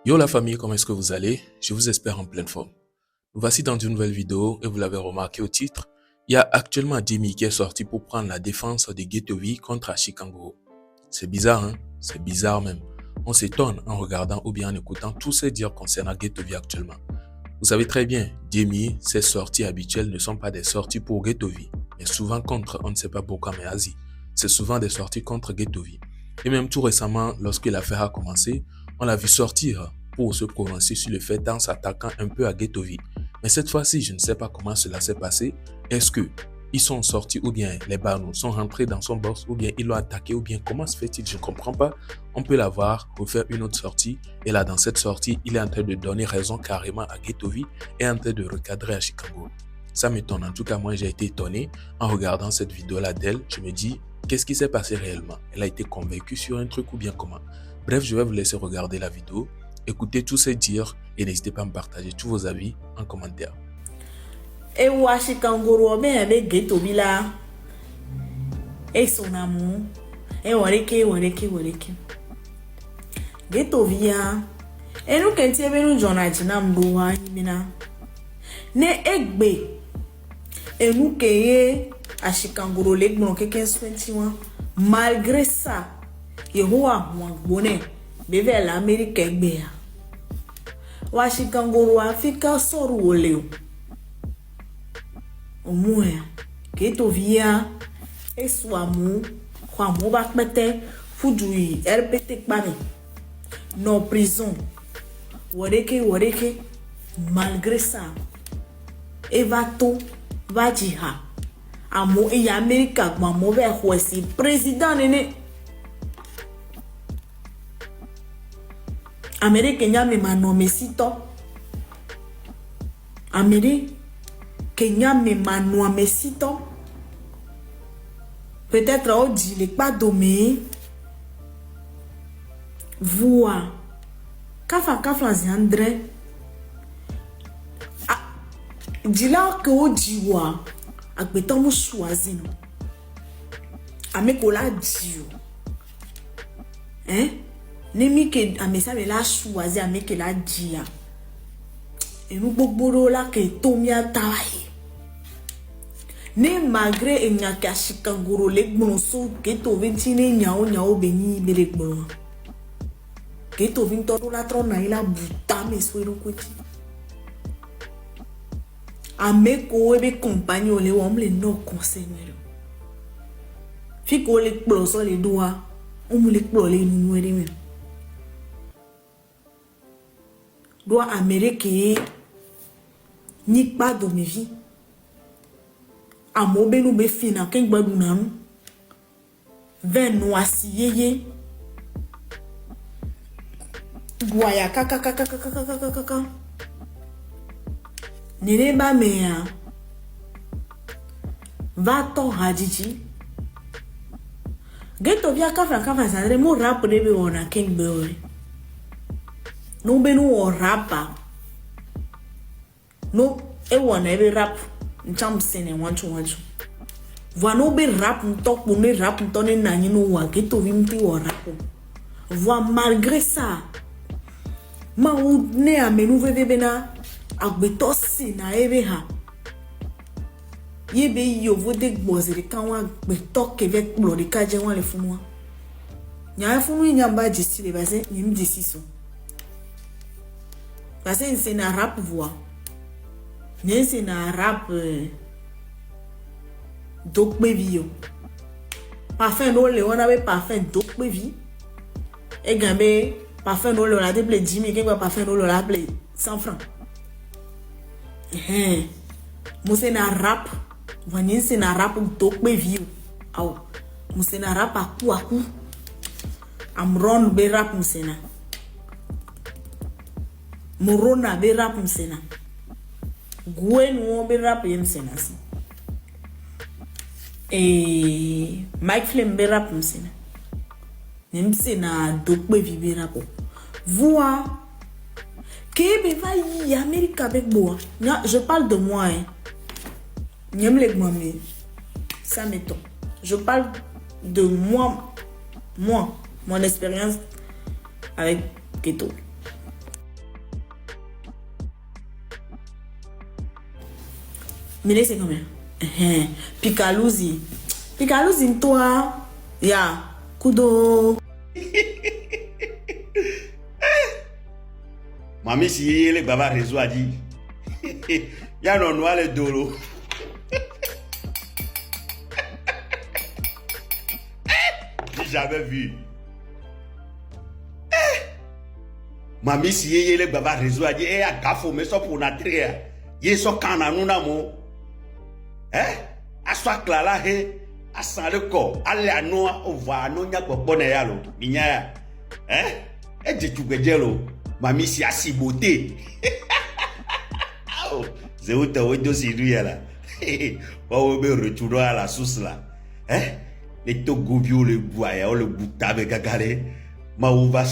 Yo la famille, comment est-ce que vous allez? Je vous espère en pleine forme. Nous voici dans une nouvelle vidéo et vous l'avez remarqué au titre, il y a actuellement Demi qui est sorti pour prendre la défense de Getovi contre Ashikanguru. C'est bizarre, hein? C'est bizarre même. On s'étonne en regardant ou bien en écoutant tous ces dires concernant Getovi actuellement. Vous savez très bien, Demi, ses sorties habituelles ne sont pas des sorties pour Getovi, mais souvent contre, on ne sait pas pourquoi, mais Asie. C'est souvent des sorties contre Getovi. Et même tout récemment, lorsque l'affaire a commencé, on l'a vu sortir pour se prononcer sur le fait en s'attaquant un peu à Getovi. Mais cette fois-ci, je ne sais pas comment cela s'est passé. Est-ce que ils sont sortis ou bien les Barnos sont rentrés dans son box ou bien ils l'ont attaqué ou bien comment se fait-il? Je ne comprends pas. On peut l'avoir, refaire une autre sortie et là dans cette sortie, il est en train de donner raison carrément à Getovi et en train de recadrer à Chicago. Ça m'étonne. En tout cas, moi j'ai été étonné en regardant cette vidéo-là d'elle. Je me dis, qu'est-ce qui s'est passé réellement? Elle a été convaincue sur un truc ou bien comment? Bref, je vais vous laisser regarder la vidéo, écouter tous ces dires et n'hésitez pas à me partager tous vos avis en commentaire. E Ashikanguru obe Getovi la e sonamu e wareke Getovi ya enu kenti ebenu jona jina mbo wa yimina ne egbe enu keye Ashikanguru le gbon keken 21 malgré ça Yehowa mwangone beve la Amerique egbe ya wa Ashikanguru Afrika soru oleo Omuya Getovi ya eswamu kwa mo ba pete fujui RPT kpami no prison wareke malgré ça evato vajiha amo e America gba mo be hosi président nene America nyame manome sito Kenya me manoa mesito peut-être on dit les pas domé voix kafa André dila que o diwa agbeton mo choisi no ameko la dio nemi ke amesa me la choisi ameke la dia et nous gbogbo la ke tomia taille ne malgré enyaka Ashikanguru le gbonso Getovi tine nyao beni bele gbon Getovi todo la trona ila buta me swero kweti ameko ebe compagnon le wamle no conseiller fiko le ploso le doa omu le plole nunu ere me doa Amerique ni pas de mes vies amo benu be fina ken gbadu nanu ven no asiyeye guaya kaka nene ba meya va to hadiji Getovi kafa sadre mo rap de be ona ken beore no benu o rapa no e wona ebe rap nchamsene wanchu voano be rap ntok pour ne rap ntone nanyi no wa Getovi mti wa rap voa malgré ça ma ou ne amenu veve na agbeto si na ebe ha yebe yo vode gbozere kan wa gbeto keve kplo de kaje wan le funwa nya funu nyamba jisi le base nyim jisi so base c'est na rap voix mais c'est na rap dokbevi parfum no le wana be parfum dokbevi e gambe parfum no le la de ble 10 000 ke parfum no le la ble 100 francs mo c'est na rap vani c'est na rap dokbevi aw mo c'est na rap aku amron be rap mo c'est na morona be rap mo c'est na gwen wo be rap yem c'est na si et Mike Flem be rap msena nemsena dokbevi be rap voix kebe va y America avec boa je parle de moi nyem le gmami ça m'étonne je parle de moi mon expérience avec Keto. 1000 c'est combien? Picaluzi. Picaluzi, toi. Ya. Kudo. Mami, si le baba réseau a dit. Y'a non noir le dolo. J'ai jamais vu. Mami, si le baba réseau a dit, eh, à gafo, mais ça pour notre yé so kana nuna mo. Aswa klala he, asan le ko, ale anoa, ova anonya popone yalo, minya. Je tu Mami, si asi beauté. C'est où t'as ouï si lui là. On va retourner à la sauce là. Les togobio, le bois, le bouta, le gagale. Ma ou va,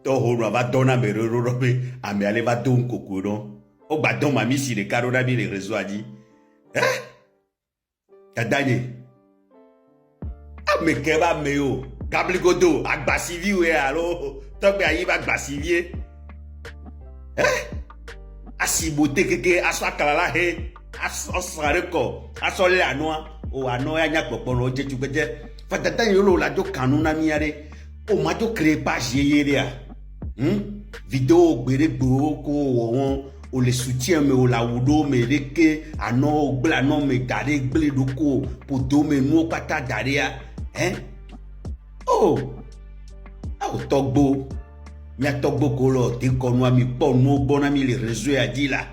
va donner mes rorobé, à me aller va don cocoron. Oh, bah, don mami, si les carona bien les réseaux a dit. T'as gagné. Ah, mais qu'est-ce que mais yo? Gabligodo, agbasivi ou alors, top ya yiba agbasivi. Asi beauté keke, aswa kalala he, aswa ko, aswa le anoa, o anoa nya popono je tubeje. Fatata yolo la do kanuna miare, o ma do créer page yeye vidéo gbere gbo ko won o le soutien me o la wudo me reke ano gbla no me gare gbele do ko podo me no pata daria oh togbo mia togbo ko lo te ko no mi po no bona mi le réseau a dit là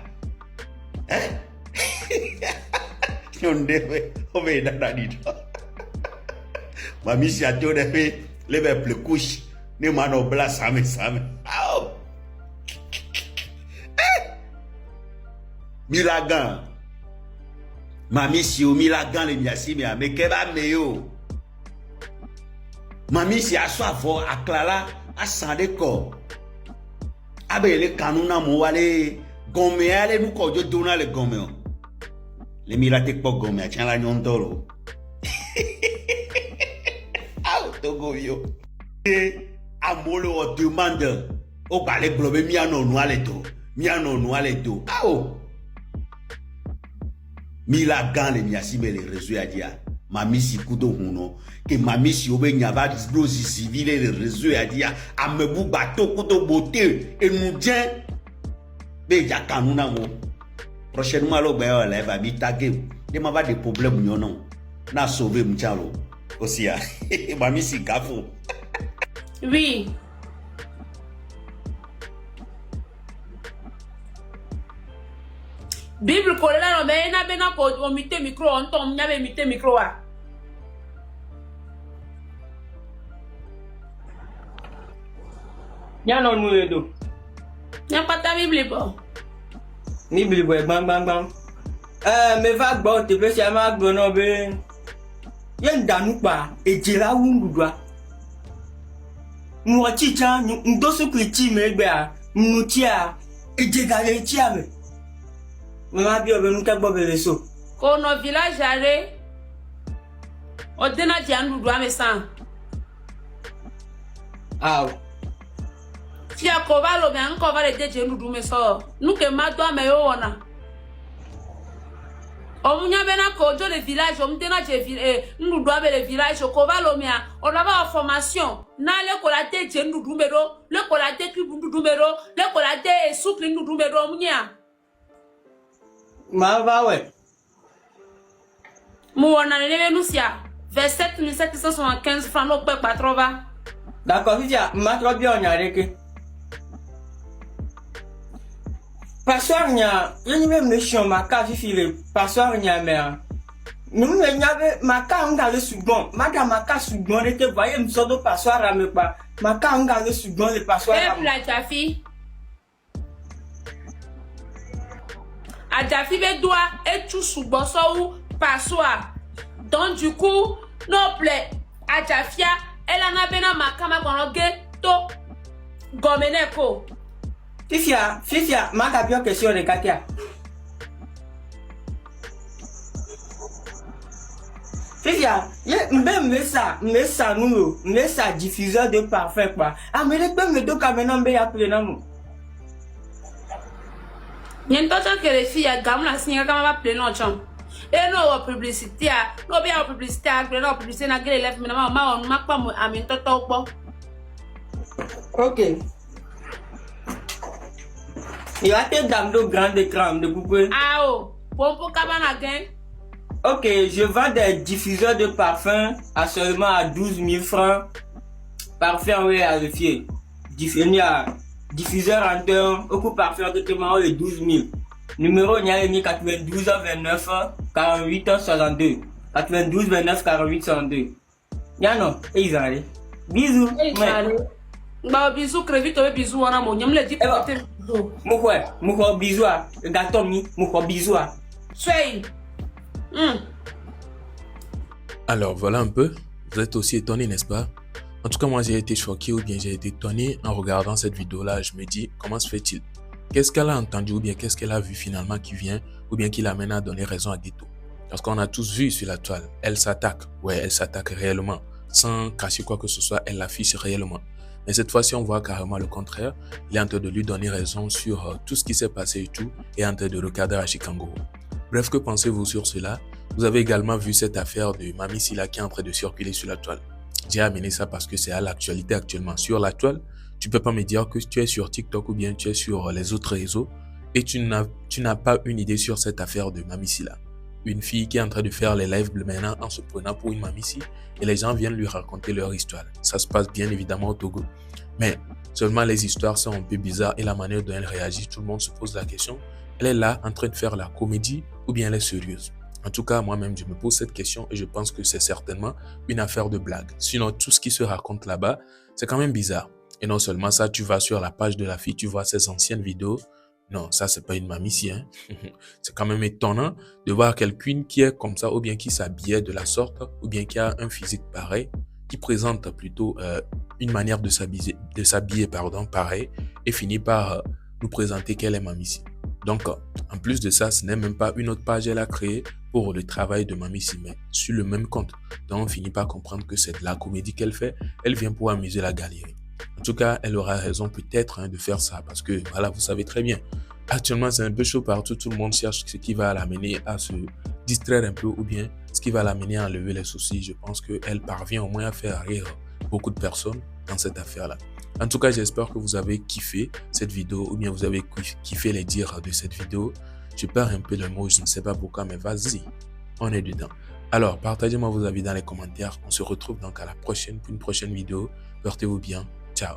yonde o me da di mami si ato de fe le be ple couche ne mano bla same oh Milagan. Mami si o Milagan le miasi mais keba meyo. Mami si aswa fo aklala asande ko. Abe le kanuna mo wale gome ale nu ko jo dona le gome. Le mirate po gome a chan la nyondolo. Au togo yo. Amolo o demande. O bale globe mi ano no ale to. Mi ano no ale to. Au. Milagan le miasi me le réseau a dia mami si kudo huno ke mami si obe nyava dosi civile le réseau a dia amebu bato kudo beauté et nous dien be ja kanuna mo prochainement lo be la va mi taguer de ma va des problèmes non na sauver mchalo aussi a mami si gafo oui. Bible ko la no be na be na ko o mite micro on tom nya be mite micro wa. Nya no nu edo. Nya pata Bible bo. Bible bo bang. Me va gbo te pe se ma gbo no be. Ye ndanu pa ejira wundudwa. Mu chicha ndo so kwiti me gbe a, mu tia ejega le tia me. Maman bi obe nuka bobe leso. Ko no village are. O dena ti andu do amesan. Aw. Ti akoba lo me an ko va le deje ndu do me so. Nuke ma do ame yo wona. O munya be na ko jo le village o mtena je ndu do abe le village ko va lo me a. On va formation. Na le ko la deje ndu do me do, le ko la de ki ndu do me do, le ko la de soukli ndu do me do munya. Ma va ouais. Mouana le Lucia, 27 775 francs no pe 80. D'accord, Fidia, ma trop bien on y a reke. Passoir nya, yeni même le chien ma ka fifile, passoir nya mère. Nous me nyave ma ka nga le sugon, madame ma ka sugon rete voyez me so do passoir à me pas. Ma ka nga le sugon le passoir. Et la Jafi. A Jafi be doit et tout sous bosso ou passoir. Donc du coup, non plaît a Jafia, elle en a bena ma kama konoge to gomeneko. Fifia, ma ka bien question de Katia. Fifia, me sa nous, me sa diffuseur de parfum quoi. Ah mais le me do ka maintenant be appeler namu. Nyentoto que les filles à gamme la signe comme va plein chambre. Et non publicité no bien publicité no publicité na gele left ma ma pa mo ami toto po. Ok. Il a été dans de grand écran de Google. Ah oh, pompo cabana gain. Ok, je vends des diffuseurs de parfum à seulement à 12 000 francs. Parfum, oui, à vérifier. Diffuseur en terre, au coup parfum, totalement, oui, 12 000. Numéro, il y a 92 29 48 62. 92 29 48 62. Y'a non, et ils allaient. Bisous. Bah, bisous, crevito, bisous, on a mon yam le dit pour te. Mouko, bisous, gâteau, mouko, bisous. Soyez. Alors voilà un peu, vous êtes aussi étonné, n'est-ce pas? En tout cas, moi j'ai été choqué ou bien j'ai été étonné en regardant cette vidéo-là. Je me dis, comment se fait-il? Qu'est-ce qu'elle a entendu ou bien qu'est-ce qu'elle a vu finalement qui vient ou bien qui l'amène à donner raison à Ghetto? Parce qu'on a tous vu sur la toile, elle s'attaque. Ouais, elle s'attaque réellement. Sans cacher quoi que ce soit, elle l'affiche réellement. Mais cette fois-ci, on voit carrément le contraire. Il est en train de lui donner raison sur tout ce qui s'est passé et tout, et en train de recadrer Ashikanguru. Bref, que pensez-vous sur cela? Vous avez également vu cette affaire de Mamie Silla qui est en train de circuler sur la toile. J'ai amené ça parce que c'est à l'actualité actuellement. Sur la toile, tu peux pas me dire que tu es sur TikTok ou bien tu es sur les autres réseaux et tu n'as pas une idée sur cette affaire de Mamie Silla. Une fille qui est en train de faire les lives maintenant en se prenant pour une Mamie et les gens viennent lui raconter leur histoire. Ça se passe bien évidemment au Togo. Mais seulement les histoires sont un peu bizarres et la manière dont elle réagit, tout le monde se pose la question. Elle est là en train de faire la comédie ou bien elle est sérieuse? En tout cas, moi-même, je me pose cette question et je pense que c'est certainement une affaire de blague. Sinon, tout ce qui se raconte là-bas, c'est quand même bizarre. Et non seulement ça, tu vas sur la page de la fille, tu vois ses anciennes vidéos. Non, ça, c'est pas une mamie, hein. C'est quand même étonnant de voir quelqu'un qui est comme ça ou bien qui s'habillait de la sorte ou bien qui a un physique pareil, qui présente plutôt une manière de s'habiller, pareil et finit par nous présenter qu'elle est mamie. Donc, en plus de ça, ce n'est même pas une autre page qu'elle a créée pour le travail de Mamie Si, mais sur le même compte. Donc, on finit par comprendre que c'est de la comédie qu'elle fait. Elle vient pour amuser la galerie. En tout cas, elle aura raison peut-être de faire ça parce que, voilà, vous savez très bien. Actuellement, c'est un peu chaud partout. Tout le monde cherche ce qui va l'amener à se distraire un peu ou bien ce qui va l'amener à enlever les soucis. Je pense qu'elle parvient au moins à faire rire beaucoup de personnes dans cette affaire-là. En tout cas, j'espère que vous avez kiffé cette vidéo ou bien vous avez kiffé les dires de cette vidéo. Je perds un peu le mot, je ne sais pas pourquoi, mais vas-y, on est dedans. Alors, partagez-moi vos avis dans les commentaires. On se retrouve donc à la prochaine pour une prochaine vidéo. Portez-vous bien. Ciao.